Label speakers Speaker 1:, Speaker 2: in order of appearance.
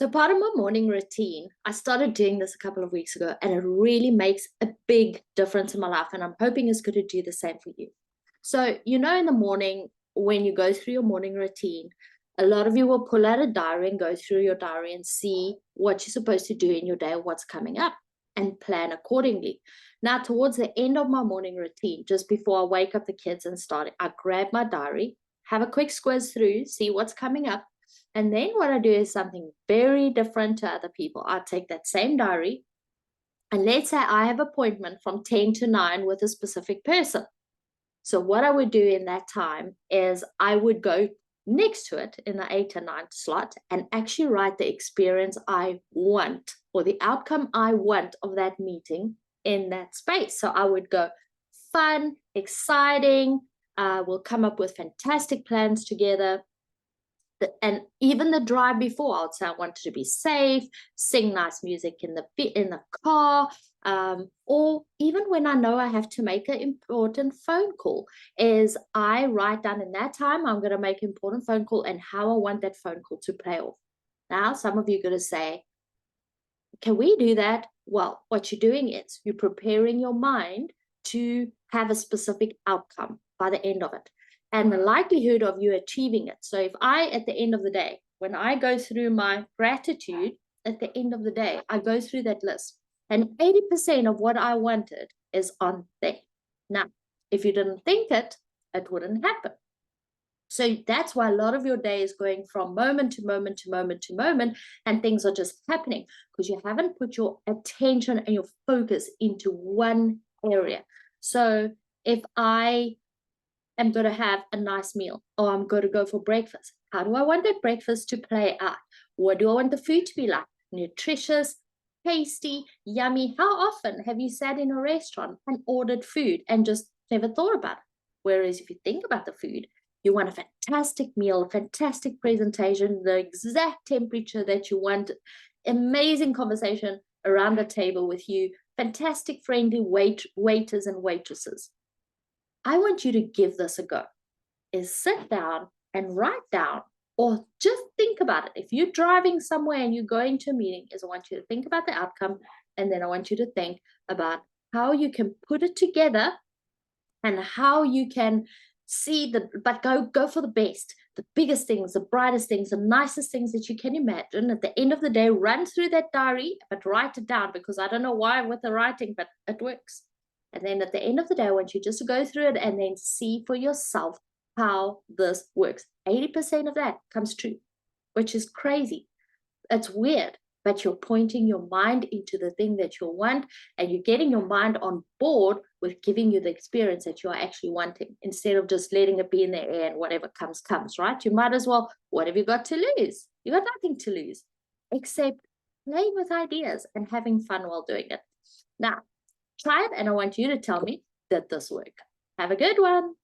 Speaker 1: So part of my morning routine, I started doing this a couple of weeks ago, and it really makes a big difference in my life. And I'm hoping it's going to do the same for you. So, in the morning, when you go through your morning routine, a lot of you will pull out a diary and go through your diary and see what you're supposed to do in your day, what's coming up, and plan accordingly. Now, towards the end of my morning routine, just before I wake up the kids and start, I grab my diary, have a quick squiz through, see what's coming up, and then what I do is something very different to other people. I take that same diary, and let's say I have appointment from 10 to 9 with a specific person. So what I would do in that time is I would go next to it in the 8 and 9 slot and actually write the experience I want or the outcome I want of that meeting in that space. So I would go fun, exciting, we'll come up with fantastic plans together. And even the drive before, I would say I wanted to be safe, sing nice music in the car, or even when I know I have to make an important phone call, is I write down in that time I'm going to make an important phone call and how I want that phone call to play off. Now, some of you are going to say, "Can we do that?" Well, what you're doing is you're preparing your mind to have a specific outcome by the end of it and the likelihood of you achieving it. So if I, at the end of the day, when I go through my gratitude, at the end of the day, I go through that list and 80% of what I wanted is on there. Now, if you didn't think it, it wouldn't happen. So that's why a lot of your day is going from moment to moment to moment to moment, and things are just happening because you haven't put your attention and your focus into one area. So if I am going to have a nice meal or I'm going to go for breakfast, how do I want that breakfast to play out? What do I want the food to be like? Nutritious, tasty, yummy. How often have you sat in a restaurant and ordered food and just never thought about it? Whereas if you think about the food, you want a fantastic meal, a fantastic presentation, the exact temperature that you want, amazing conversation around the table with you, fantastic friendly waiters and waitresses. I want you to give this a go. Is sit down and write down or just think about it. If you're driving somewhere and you're going to a meeting, is I want you to think about the outcome, and then I want you to think about how you can put it together and how you can see but go for the best, the biggest things, the brightest things, the nicest things that you can imagine. At the end of the day, run through that diary, but write it down, because I don't know why with the writing, but it works. And then at the end of the day, I want you just to go through it and then see for yourself how this works. 80% of that comes true, which is crazy. It's weird, but you're pointing your mind into the thing that you want, and you're getting your mind on board with giving you the experience that you are actually wanting, instead of just letting it be in the air and whatever comes, right? You might as well, what have you got to lose? You got nothing to lose, except playing with ideas and having fun while doing it. Now, try it, and I want you to tell me, did this work? Have a good one.